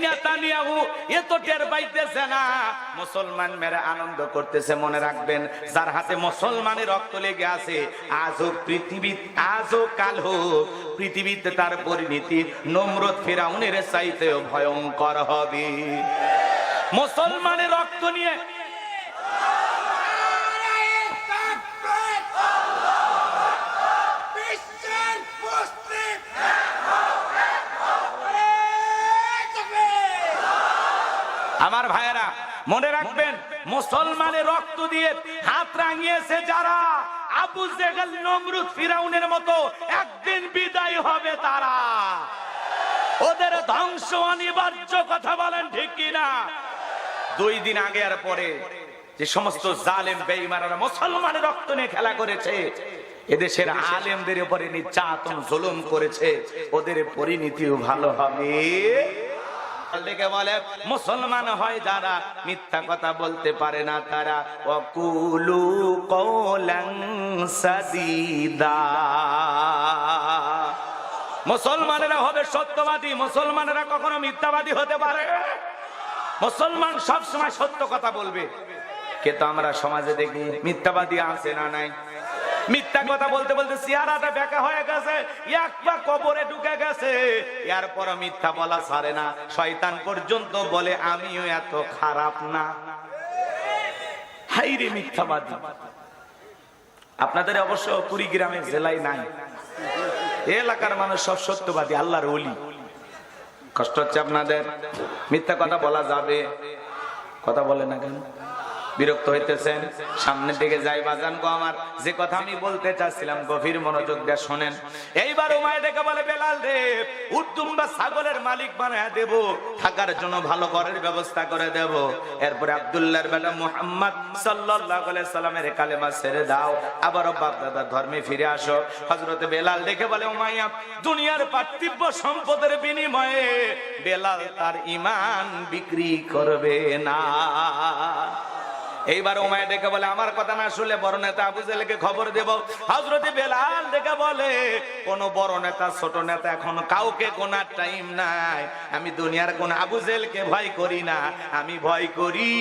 Netanyahu এ তো টের পাইতেছে না মুসলমান মেরে আনন্দ করতেছে। মনে রাখবেন, যার হাতে মুসলমানের রক্ত লেগে আছে, আজও পৃথিবী, আজও কাল হোক, পৃথিবীতে তার পরিণতি নমরুদ ফিরাউনের চাইতেও ভয়ঙ্কর হবে। মুসলমানের রক্ত নিয়ে আমার ভাইয়েরা মনে রাখবেন, মুসলমানের রক্ত দিয়ে হাত রাঙিয়েছে যারা, আবু জেহেল নমরুদ ফিরাউনের মতো একদিন বিদায় হবে তারা। ওদের ধ্বংস অনিবার্য, কথা বলেন ঠিক কিনা? 2 দিন আগে আর পরে যে সমস্ত জালেম বেঈমানরা মুসলমানের রক্ত নিয়ে খেলা করেছে, এদেশের আলেমদের উপরে নির্যাতন জুলুম করেছে, ওদের পরিণতিও ভালো হবে। বলে মুসলমান হয় যারা, মিথ্যা কথা বলতে পারে না তারা। ওয়াকুলু কওলান সাদীদা, মুসলমানেরা হবে সত্যবাদী, মুসলমানেরা কখনো মিথ্যাবাদী হতে পারে। মুসলমান সব সময় সত্য কথা বলবে। কিন্তু আমরা সমাজে দেখি মিথ্যাবাদী আছে না নাই? মিথ্যা কথা বলতে বলতে চেহারাটা বেঁকা হয়ে গেছে, একবার কবরে ঢুকে গেছে, এরপর মিথ্যা বলা ছাড়ে না। শয়তান পর্যন্ত বলে আমিও এত খারাপ না। হাইরে মিথ্যাবাদী! আপনাদের অবশ্য কুড়িগ্রামের জেলায় নাই, এলাকার মানুষ সব সত্যবাদী, আল্লাহর ওলি। কষ্ট হচ্ছে আপনাদের? মিথ্যা কথা বলা যাবে? কথা বলে না কেন? বিরক্ত হইতেছেন? সামনের দিকে যাই বাজান গো আমার, যে কথা আমি বলতে চাচ্ছিলাম গভীর মনোযোগ দিয়ে শোনেন। এইবার উমায় ডেকে বলে, বেলাল রে, উটদুম্বা ছাগলের মালিক বানায় দেব, থাকার জন্য ভালো ঘরের ব্যবস্থা করে দেব। এরপরে আব্দুল্লাহর বেটা মুহাম্মদ সাল্লাল্লাহু আলাইহি সাল্লামের কালেমা ছেড়ে দাও, আবারও বাপদাদার ধর্মে ফিরে আসো। হযরতে বেলাল ডেকে বলে, উমাইয়া, দুনিয়ার পার্থিব সম্পদের বিনিময়ে বেলাল তার ঈমান বিক্রি করবে না। এইবার উমাইয়া ডেকে বলে, আমার কথা না শুনলে বড় নেতা আবু জেহেলকে খবর দেব। হযরত বেলাল ডেকে বলে, কোন বড় নেতা ছোট নেতা এখন কাউকে গোনার টাইম নাই। আমি দুনিয়ার কোন আবু জেহেলকে ভয় করি না, আমি ভয় করি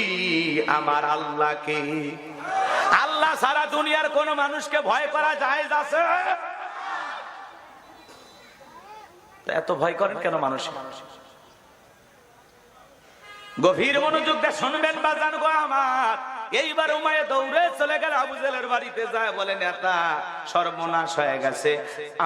আমার আল্লাহকে। আল্লাহ সারা দুনিয়ার কোন মানুষকে ভয় করা জায়েজ আছে? এত ভয় করেন কেন মানুষ? গভীর মনোযোগ দিয়ে শুনবেন বাজান গো আমার। এইবার উমাইয়া দৌড়ে চলে গেল আবু জেহেলের বাড়িতে, যায় বলে, নেতা সর্বনাশ হয়ে গেছে,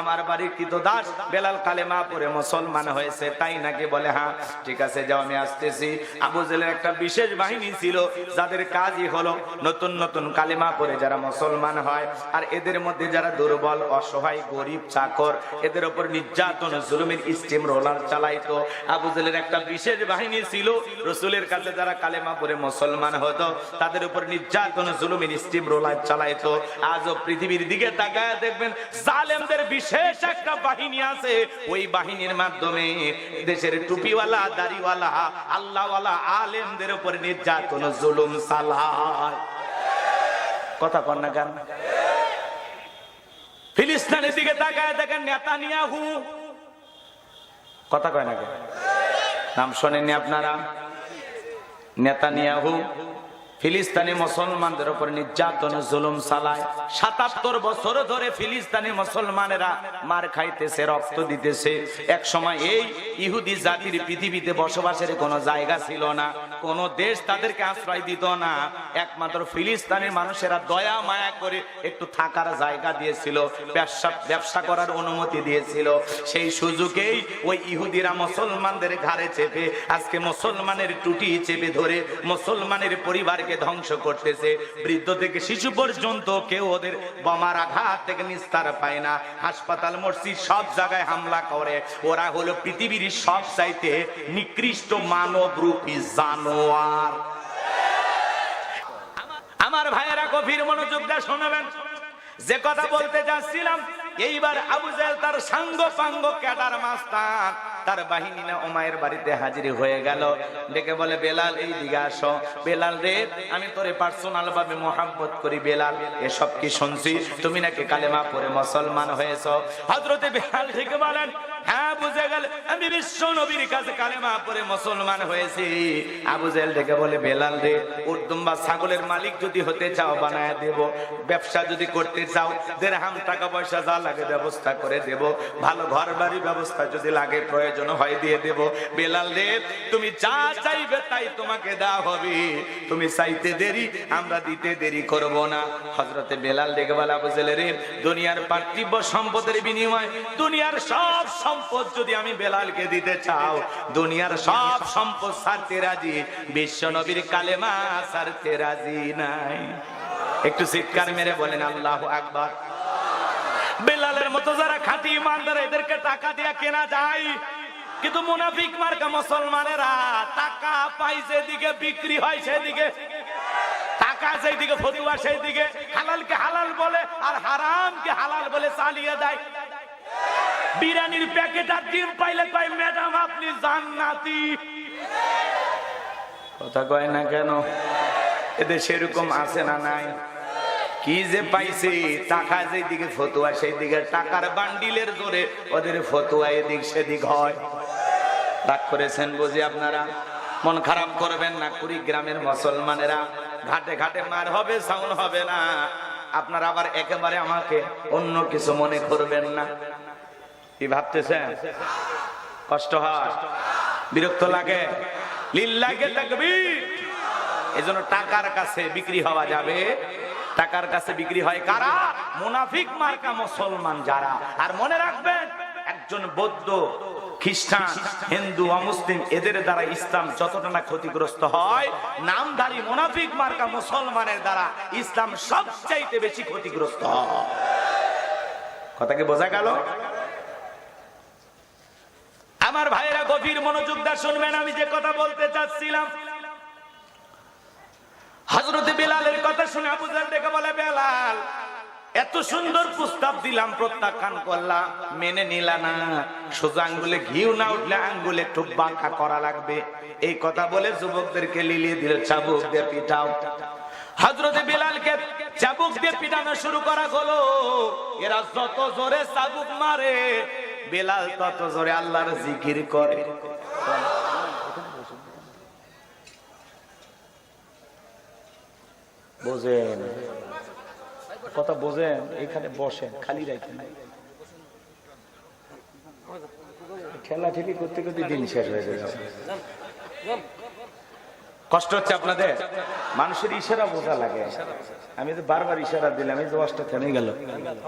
আমার বাড়ির কৃতদাস বেলাল কালেমা পড়ে মুসলমান হয়েছে। তাই নাকি? বলে হ্যাঁ। ঠিক আছে, যাও, আমি আসতেছি। আবু জেহেলের একটা বিশেষ বাহিনী ছিল, যাদের কাজই হলো নতুন নতুন কালেমা পড়ে যারা মুসলমান হয়, আর এদের মধ্যে যারা দুর্বল, অসহায়, গরিব, চাকর, এদের উপর নির্যাতন জুলুমের স্টিম রোলার চালাইতো। আবু জেহেলের একটা বিশেষ বাহিনী ছিল, রাসূলের কাছে যারা কালেমা পড়ে মুসলমান হতো তাদের উপর নির্যাতন জুলুমের স্টিম রোলার চালাইতো। আজও পৃথিবীর দিকে তাকায় দেখবেন, জালেমদের বিশেষ একটা বাহিনী আছে, ওই বাহিনীর মাধ্যমে দেশের টুপিওয়ালা, দাড়িওয়ালা, আল্লাহওয়ালা আলেমদের উপর নির্যাতন জুলুম চালায়। কথা কন না কেন? ফিলিস্তিনের দিকে তাকায় দেখেন নেতানিয়াহু, কথা কয় না কেন? নাম শোনেননি আপনারা? নেতানিয়াহু ফিলিস্তিনি মুসলমানদের উপর নির্যাতন জুলুম চালায়। ৭৭ বছর ধরে ফিলিস্তিনি মুসলমানেরা মার খাইতেছে, রক্ত দিতেছে। এক সময় এই ইহুদি জাতির পৃথিবীতে বসবাসের কোনো জায়গা ছিল না, কোন দেশ তাদেরকে আশ্রয় দিত না। একমাত্র ফিলিস্তিনের মানুষেরা দয়া মায়া করে একটু থাকার জায়গা দিয়েছিল, ব্যবসা করার অনুমতি দিয়েছিল। সেই সুযোগেই ওই ইহুদিরা মুসলমানদের ঘাড়ে চেপে আজকে মুসলমানের টুটি চেপে ধরে মুসলমানের পরিবার ধ্বংস করতেছে। বৃদ্ধ থেকে শিশু পর্যন্ত কেউ ওদের বোমার আঘাত থেকে নিস্তার পায় না। হাসপাতাল, মসজিদ, সব জায়গায় হামলা করে। ওরা হলো পৃথিবীর সবচাইতে নিকৃষ্ট মানব রূপী জানোয়ার। আমার ভাইয়েরা গভীর মনোযোগ দিয়ে শুনবেন, যে কথা বলতে যাচ্ছিলাম। এইবার আবু জেহেল তার সাঙ্গ পাঙ্গ ক্যাডার মাস্তান তার বাহিনী না উমাইয়ের বাড়িতে হাজির হয়ে গেল। ডেকে বলে, বেলাল এই দিকে আসো। বেলাল রে, আমি তোরে পার্সোনাল ভাবে মোহাব্বত করি। বেলাল, এসব কি শুনছি, তুমি নাকি কালেমা পড়ে মুসলমান হয়েছো? হযরতে বেলাল ডেকে বলেন, হ্যাঁ বুঝে গেল, আমি বিশ্ব নবীর কাছে কালেমা পড়ে মুসলমান হয়েছি। আবু জেহেল ডেকে বলে, বেলাল রে, উর্দুম বা ছাগলের মালিক যদি হতে চাও বানায় দেব, ব্যবসা যদি করতে চাও দিরহাম টাকা পয়সা যা লাগে ব্যবস্থা করে দেব, ভালো ঘর বাড়ি ব্যবস্থা যদি লাগে প্রয়োজন হয় দিয়ে দেব। বেলাল রে, তুমি যা চাইবে তাই তোমাকে দেওয়া হবে, তুমি চাইতে দেরি, আমরা দিতে দেরি করব না। হযরতে বেলাল ডেকে বলে, আবু জেহেল রে, দুনিয়ার পার্থিব সম্পদের বিনিময়ে দুনিয়ার সব সম্পদ যদি আমি বেলালকে দিতে চাও, দুনিয়ার সব সম্পদ ছাড়তে রাজি, বিশ্ব নবীর কালেমা ছাড়তে রাজি নাই। একটু চিৎকার মেরে বলেন আল্লাহু আকবার। বেলালের মতো যারা খাঁটি ইমানদার, এদেরকে টাকা দিয়ে কেনা যায়, কিন্তু মুনাফিক মার্কা মুসলমানেরা টাকা পাই যেদিকে বিক্রি হয় সেদিকে, টাকা যেদিকে ফতুয়া সেদিকে, হালালকে হালাল বলে আর হারামকে হালাল বলে চালিয়ে দেয়। বিরিয়ানির প্যাকেট আর ডিম পাইলে কয় ম্যাডাম আপনি জান্নাতি, কথা কয় না কেন? এদের সেরকম আছে না নাই? কি যে পাইছে, টাকা যেদিকে ফতুয়া সেই দিকে, টাকার বান্ডিলের জোরে ওদের ফতুয়া এদিক সেদিক হয়। রাগ করেছেন বুঝি আপনারা? মন খারাপ করবেন না। কুড়িগ্রামের মুসলমানেরা ঘাটে ঘাটে মার হবে, সাউন্ড হবে না। আপনারা আবার একেবারে আমাকে অন্য কিছু মনে করবেন না। কি ভাবতেছেন? কষ্ট হয়, বিরক্ত লাগে? লিল্লাহি তাকবীর। এজন্য টাকার কাছে বিক্রি হওয়া যাবে। টাকার কাছে বিক্রি হয় কারা? মুনাফিক মার্কা মুসলমান যারা। আর মনে রাখবেন, একজন বৌদ্ধ, খ্রিস্টান, হিন্দু, অমুসলিম, এদের দ্বারা ইসলাম যতটা না ক্ষতিগ্রস্ত হয়, নামধারী মুনাফিক মার্কা মুসলমানের দ্বারা ইসলাম সবচাইতে বেশি ক্ষতিগ্রস্ত হয়। কথা কি বোঝা গেল? আমার ভাইয়েরা গভীর মনোযোগ দিয়ে শুনবেন, আমি যে কথা বলতে চাচ্ছিলাম। হযরত বেলালের কথা শুনে আবু জেহেল ডেকে বলে, বেলাল, এত সুন্দর প্রস্তাব দিলাম, প্রত্যাখ্যান করলাম, মেনে নিলা না। সোজা আঙ্গুলে ঘিউ না উঠলে আঙ্গুলে একটু বাঁকা করা লাগবে। এই কথা বলে যুবকদেরকে লিলিয়ে দিল, চাবুক দিয়ে পিটাও। হযরত বেলালকে চাবুক দিয়ে পিটানো শুরু করা হলো। এরা যত জোরে চাবুক মারে, বেলাল তত জোরে আল্লাহর জিকির করে। বোঝেন কথা? বোঝেন? এখানে বসেন, খালি রাখেন। ঠেলা ঠেলি করতে করতে দিন শেষ হয়ে যাবে। কষ্ট হচ্ছে আপনাদের? মানুষের ইশারা বোঝা লাগে। আমি তো বারবার ইশারা দিলাম, এই দশটা থেমে গেল।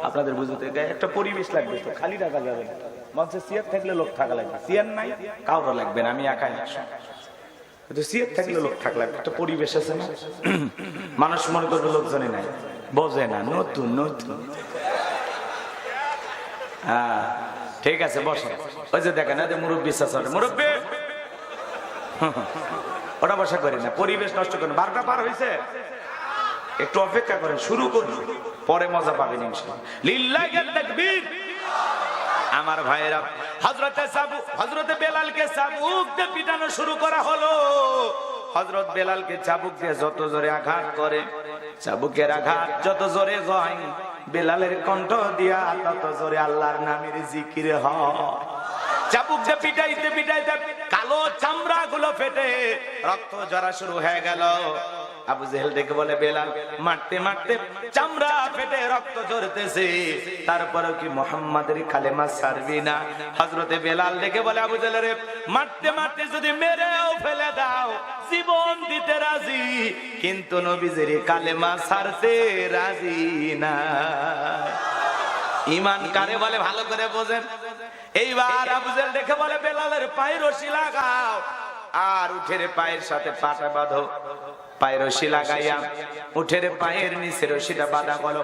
আপনাদের বুঝতে একটা পরিবেশ লাগবে, তো খালি রাখা যাবে না। মঞ্চে চেয়ার থাকলে লোক থাকা লাগবে, চেয়ার নাই কাউকে লাগবে না, আমি একাই চেয়ার থাকলে লোক থাকলে একটা পরিবেশ আছে না? মানুষ মনে করবে লোকজনই নাই, বোঝে না, নতুন নতুন। হ্যাঁ ঠিক আছে, বসে। ওই যে দেখেন মুরব্বী, মুরব্বী, ওটা বসা করি না, পরিবেশ নষ্ট করেন। 12টা পার হয়েছে, একটু অপেক্ষা করেন, শুরু করুন, পরে মজা পাবেন ইনশাআল্লাহ। লিল্লাহি তাকবীর। আমার ভাইয়েরা, হযরতে বেলালকে চাবুক দিয়ে পিটানো শুরু করা হলো। হযরত বেলালকে চাবুক দিয়ে যত জোরে আঘাত করে, চাবুকের আঘাত যত জোরে হয়, বেলালের কণ্ঠ দিয়া তত জোরে আল্লাহর নামের জিকির হয়। চাবুক দিয়ে পিটাইতে পিটাইতে কালো চামড়া গুলো ফেটে রক্ত ঝরা শুরু হয়ে গেল। আবু জেহেল ডেকে বলে, বেলাল, মারতে মারতে চামড়া ফেটে রক্ত ঝরতেছে, তারপরেও কি মুহাম্মাদের কালেমা ছাড়বি না? হযরতে বেলাল ডেকে বলে, আবু জেহেল রে, মারতে মারতে যদি মেরেও ফেলে দাও, জীবন দিতে রাজি, কিন্তু নবীজির কালেমা ছাড়তে রাজি না। ঈমান কারে বলে ভালো করে বোঝেন। এইবার আবু জেহেল ডেকে বলে, বেলালের পায়ে রশি লাগাও আর উঠের পায়ের সাথে পাটা বাঁধো। পায়ের রশি লাগাইয়া উঠের পায়ের নিচে রশিটা বাঁধা গেল।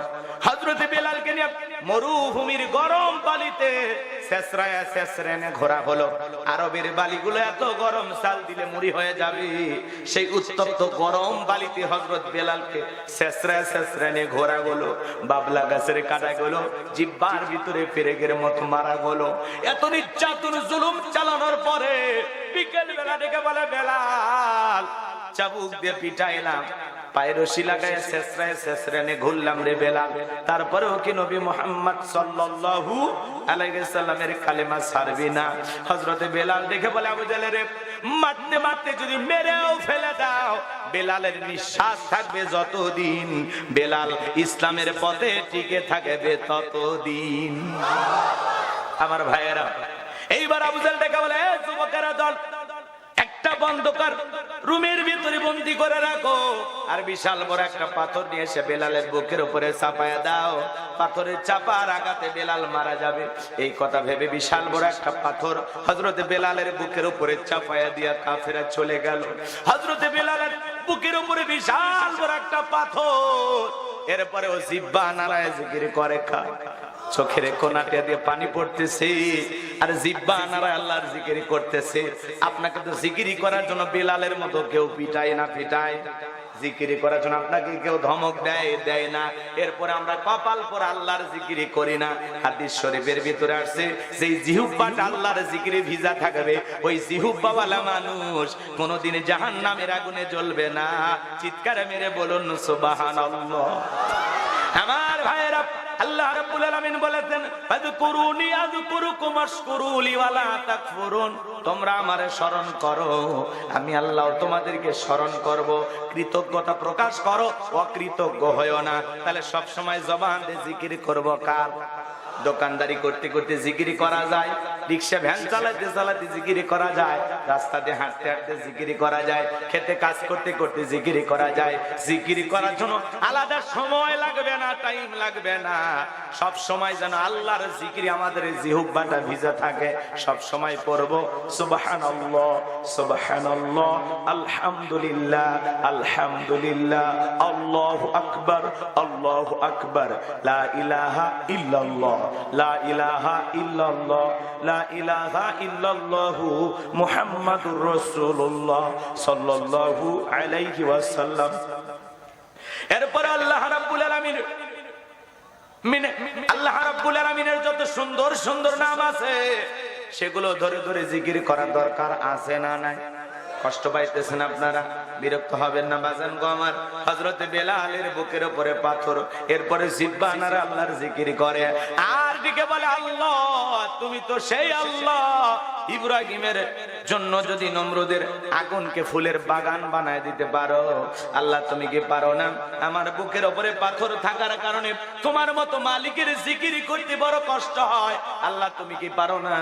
হযরতে বেলালকে নিয়ে মরুভূমির গরম বালিতে শেষরায়া শেষরেনে ঘোরা হলো। আরবের বালিগুলো এত গরম, চাল দিলে মুড়ি হয়ে যাবে। সেই উত্তপ্ত গরম বালিতে হযরত বেলালকে শেষরায়া শেষরেনে ঘোরা গেলো। বাবলা গাছের কাটা গেলো, জিহ্বার ভিতরে পেরেকের মতো মারা গেলো। এত নির্যাতন জুলুম চালানোর পরে বিকেল বেলা ডেকে বলে, বেলাল, চাবুক দিয়ে পিটাইলাম, পায়ে রশি লাগায় শেষরায় শেষরেনে ঘুরলাম রে বেলাল, তারপরেও কি নবী মুহাম্মদ সাল্লাল্লাহু আলাইহিস সালামের কালেমা ছাড়বি না। হযরতে বেলাল দেখে বলে আবু জাহেল, মারতে মারতে যদি মেরেও ফেলে দাও, বেলালের নিঃশ্বাস থাকবে যতদিন, বেলাল ইসলামের পথে টিকে থাকবে ততদিন। আমার ভাইয়েরা, এইবার আবু জাহেল দেখে বলে, যুবকেরা দল, একটা বন্ধকার রুমের ভিতরে বন্দী করে রাখো, আর বিশাল বড় একটা পাথর নিয়ে এসে বেলালের বুকের উপরে চাপায়া দাও। পাথরের চাপার আঘাতে বেলাল মারা যাবে। এই কথা ভেবে বিশাল বড় একটা পাথর হযরতে বেলালের বুকের উপরে চাপায়া দিয়া কাফেররা চলে গেল। হযরতে বেলালের বুকের উপরে বিশাল বড় একটা পাথর, এরপরে ও জিহ্বা নাড়ায় জিকির করে, চোখের কোনাটা দিয়ে পানি পড়তেছে, আর জিহ্বা নাড়ায় আল্লাহর জিকির করতেছে। আপনাকে তো জিকিরি করার জন্য বেলালের মতো কেউ পিটায় না, পিটায় জিকিরি করার জন্য আপনাকে কেউ ধমক দেয় না। এরপরে আমরা কপাল পর আল্লাহর জিকিরি করি না। হাদিস শরীফের ভিতরে আসছে, যেই জিহ্বাটা আল্লাহর জিকিরে ভিজা থাকবে, ওই জিহ্বাওয়ালা মানুষ কোনোদিন জাহান্নামের আগুনে জ্বলবে না। চিৎকার মেরে বলুন সুবহানাল্লাহ। আমার ভাইয়েরা, আল্লাহ রাব্বুল আলামিন বলেছেন, ফাযকুরুনি আযকুরুকুম ওয়াশকুরুলি ওয়ালা তাকফুরুন, তোমরা আমারে স্মরণ করো, আমি আল্লাহ তোমাদেরকে স্মরণ করব। কৃতজ্ঞতা প্রকাশ করো, অকৃতজ্ঞ হয়ো না। তাহলে সব সময় জবান দিয়ে জিকির করব কার? দোকানদারি করতে করতে জিকিরি করা যায়, রিক্সা ভ্যান চালাতে চালাতে জিকিরি করা যায়, রাস্তাতে হাঁটতে হাঁটতে জিকিরি করা যায়, খেতে কাজ করতে করতে জিকিরি করা যায়। জিকিরি করার জন্য আলাদা সময় লাগবে না, টাইম লাগবে না। সব সময় যেন আল্লাহর জিকিরি আমাদের জিহ্বাটা ভিজা থাকে, সব সময় পড়ব সুবহানাল্লাহ সুবহানাল্লাহ, আলহামদুলিল্লাহ আলহামদুলিল্লাহ, আল্লাহু আকবার আল্লাহু আকবার, লা ইলাহা ইল্লাল্লাহ লা ইলাহা ইল্লাল্লাহ লা ইলাহা ইল্লাল্লাহু মুহাম্মাদুর রাসূলুল্লাহ সাল্লাল্লাহু আলাইহি ওয়াসাল্লাম। এরপর আল্লাহ রাব্বুল আলামিনের যত সুন্দর সুন্দর নাম আছে, সেগুলো ধরে ধরে জিকির করার দরকার আছে না নাই? কষ্ট পাইতেছেন আপনারা? বিরক্ত হবেন না বাজান গো আমার। হযরতে বেলালের বুকের উপরে পাথর, এরপরে জিহ্বা নাড়া আল্লাহর জিকির করে, আর দিকে বলে, আল্লাহ তুমি তো সেই আল্লাহ, ইব্রাহিমের জন্য যদি নমরুদের আগুনকে ফুলের বাগান বানায় দিতে পারো, আল্লাহ তুমি কি পারো না? আমার বুকের উপরে পাথর থাকার কারণে তোমার মতো মালিকের জিকির করতে বড় কষ্ট হয়, আল্লাহ তুমি কি পারো না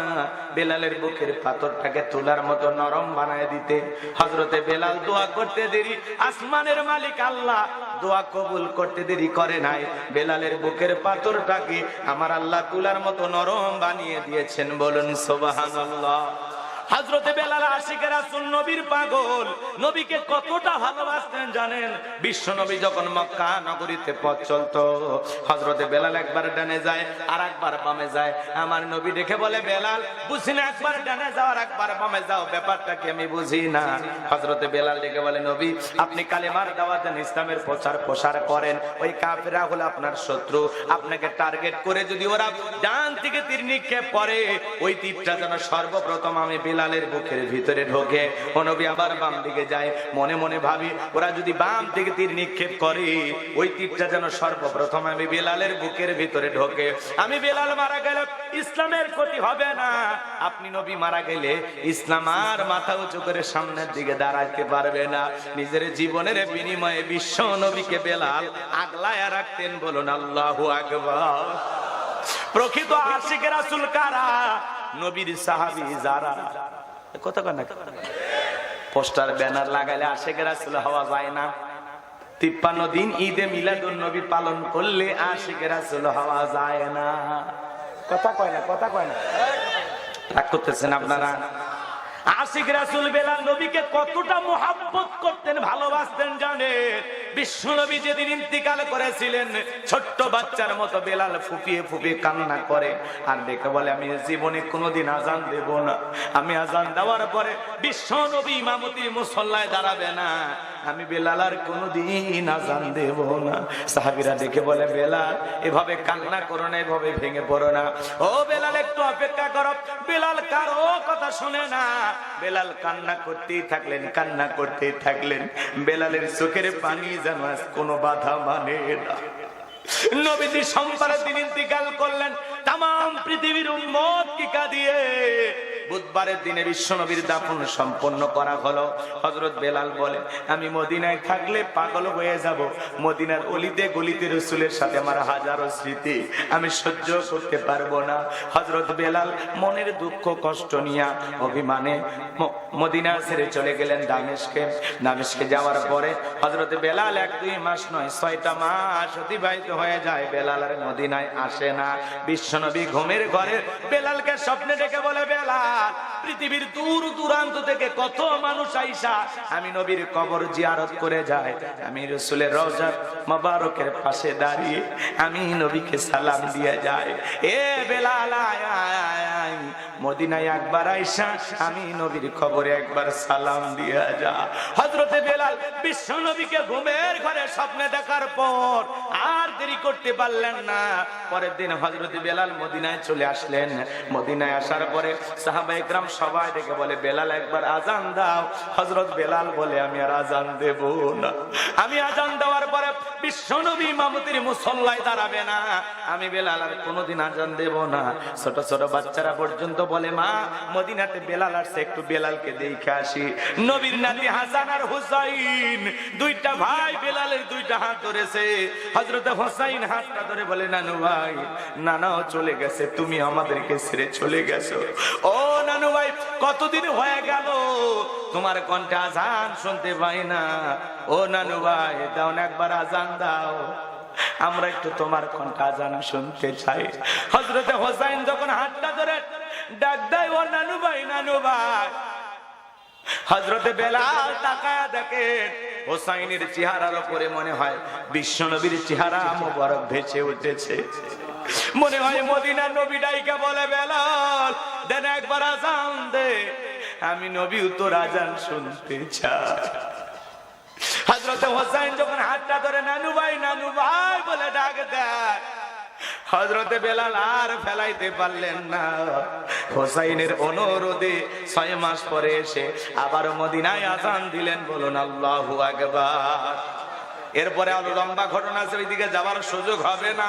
বেলালের বুকের পাথরটাকে তুলার মতো নরম বানায় দিতে? হযরতে বেলাল দোয়া করতে দেরি, আসমানের মালিক আল্লাহ দোয়া কবুল করতে দেরি করে নাই। বেলালের বুকের পাথরটাকে আমার আল্লাহ তুলার মতো নরম বানিয়ে দিয়েছেন। বলুন সুবহানাল্লাহ। হযরতে বেলাল আশিকে রাসূল, নবীর পাগল, নবীকে কতটা ভালোবাসতেন জানেন? বিশ্ব নবী যখন মক্কা নগরীতে পথ চলতো, হযরতে বেলাল একবার ডানে যায় আর একবার বামে যায়। আমার নবী দেখে বলে, বেলাল বুঝি না, একবার ডানে যাও আর একবার বামে যাও, ব্যাপারটা কি আমি বুঝি না। হযরতে বেলাল দেখে বলে, নবী আপনি কালেমার দাওয়াত দেন, ইসলামের প্রচার প্রসার করেন, ওই কাফেররা হলো আপনার শত্রু, আপনাকে টার্গেট করে যদি ওরা ডান থেকে তীর নিক্ষেপ করে, ওই তীরটা যেন সর্বপ্রথম আমি বেলালের বুকের ভিতরে ঢোকে। ও নবী আবার বাম দিকে যায়, মনে মনে ভাবি ওরা যদি বাম থেকে তীর নিক্ষেপ করে, ওই তীরটা যেন সর্বপ্রথম আমি বেলালের বুকের ভিতরে ঢোকে। আমি বেলাল মারা গেলে ইসলামের ক্ষতি হবে না, আপনি নবী মারা গেলে ইসলাম আর মাথা উঁচু করে সামনের দিকে দাঁড়াতে পারবে না। নিজের জীবনের বিনিময়ে বিশ্ব নবীকে বেলাল আগলায় রাখতেন। বলুন আল্লাহু আকবার। প্রকৃত আশিকে রাসূল কারা? নবীর সাহাবী যারা। কথা কয় না? পোস্টার ব্যানার লাগাইলে আশিকে রাসূল হওয়া যায় না। 53 দিন ঈদে মিলাদুন নবী পালন করলে আশিকে রাসূল হওয়া যায় না। কথা কয় না? কথা কয় না? রাগ করতেছেন আপনারা? আশিক রাসূল বেলাল নবীকে কতটা মুহাব্বত করতেন, ভালোবাসতেন জানেন? বিশ্ব নবী যেদিন ইন্তিকাল করেছিলেন, ছোট্ট বাচ্চার মতো বেলাল ফুপিয়ে ফুপিয়ে কান্না করে আর দেখে বলে, আমি জীবনে কোনোদিন আজান দেব না, আমি আজান দেওয়ার পরে বিশ্ব নবী ইমামতি মুসল্লায় দাঁড়াবে না, আমি বেলাল আর কোনোদিন আজান দেব না। সাহাবীরা দেখে বলে, বেলাল এভাবে কান্না করো না, এভাবে ভেঙে পড়ো না, ও বেলাল একটু অপেক্ষা করো। বেলাল কারো কথা শুনে না, বেলাল কান্না করতেই থাকলেন, কান্না করতেই থাকলেন। বেলালের চোখের পানি যেন কোনো বাধা মানে না। নবীজি সোমবারের দিন ইন্তিকাল করলেন, তাম তামাম পৃথিবীর উম্মত কি কাঁদিয়ে বুধবারের দিনে বিশ্বনবীর দাফন সম্পন্ন করা হলো। হযরত বেলাল বলে, আমি মদিনায় থাকলে পাগল হয়ে যাব। মদিনার অলিতে গলিতে রাসূলের সাথে আমার হাজারো স্মৃতি, আমি সহ্য করতে পারবো না। হযরত বেলাল মনের দুঃখ কষ্ট নিয়ে অভিমানে মদিনা ছেড়ে চলে গেলেন দামেস্কে। দামেস্কে যাওয়ার পরে হযরত বেলাল 1-2 মাস নয় 6টা মাস অতিবাহিত হয়ে যায়, বেলাল আর মদিনায় আসে না। বিশ্বনবী ঘুমের ঘরে বেলালকে স্বপ্নে ডেকে বলে, বেলাল, পৃথিবীর দূর দূরান্ত থেকে কত মানুষ আইসা আমি নবীর কবর জিয়ারত করে যায়, আমি রাসূলের রওজা মোবারকের পাশে দাঁড়িয়ে আমি নবীকে সালাম দিয়ে যাই। এ বেলাল, আয় মদিনায় একবার আইসা আমি নবীর কবরে একবার সালাম দিয়ে যা। হযরতে বেলাল বিশ্ব নবীকে ঘুমের ঘরে স্বপ্নে দেখার পর আর দেরি করতে পারলেন না। পরের দিন হযরত বেলাল মদিনায় চলে আসলেন। মদিনায় আসার পরে সাহাবায়ে কেরাম সবাই ডেকে বলে, বেলাল একবার আজান দাও। হযরত বেলাল বলে, আমি আর আজান দেব না। আমি আজান দেওয়ার পরে বিশ্বনবী ইমামতির মুসল্লায় দাঁড়াবে না, আমি বেলাল আর কোনোদিন আজান দেব না। ছোট ছোট বাচ্চারা পর্যন্ত বলে, মা মদিনাতে বেলাল আসছে, একটু বেলালকে দেখে আসি। নবীর নাতি হাসান আর হুসাইন দুইটা ভাই বেলালের দুইটা হাত ধরেছে। হযরত হুসাইন হাতটা ধরে বলে, নানু ভাই, নানাও চলে গেছে, তুমি আমাদেরকে ছেড়ে চলে গেছো। ও নানু ভাই, কতদিন হয়ে গেল তোমার কণ্ঠে আজান শুনতে পাই না। ও নানু ভাই, দাও না একবার আজান দাও, আমরা একটু তোমার কণ্ঠে আজান শুনতে চাই। হযরত হুসাইন যখন হাতটা ধরে ডাক দেয়, ও নানু ভাই, নানু ভাই, হযরতে বেলাল তাকায়া দেখেন হুসাইনের চেহারার উপরে মনে হয় বিশ্বনবীর চেহারা মোবারক ভেসে উঠেছে। মনে হয় মদিনার নবী ডাইকা বলে, বেলাল দেন একবার আজান দে, আমি নবী তোর আজান শুনতে চাই। হযরতে হুসাইন যখন হাতটা ধরে নানু ভাই, নানু ভাই বলে ডাক দেয়, হযরতে বেলাল আর ফেলাইতে পারলেন না। হুসাইনের অনুরোধে 6 মাস পরে এসে আবার মদিনায় আজান দিলেন। বলুন আল্লাহু আকবার। এরপরে আরো লম্বা ঘটনা আছে, ওইদিকে যাওয়ার সুযোগ হবে না।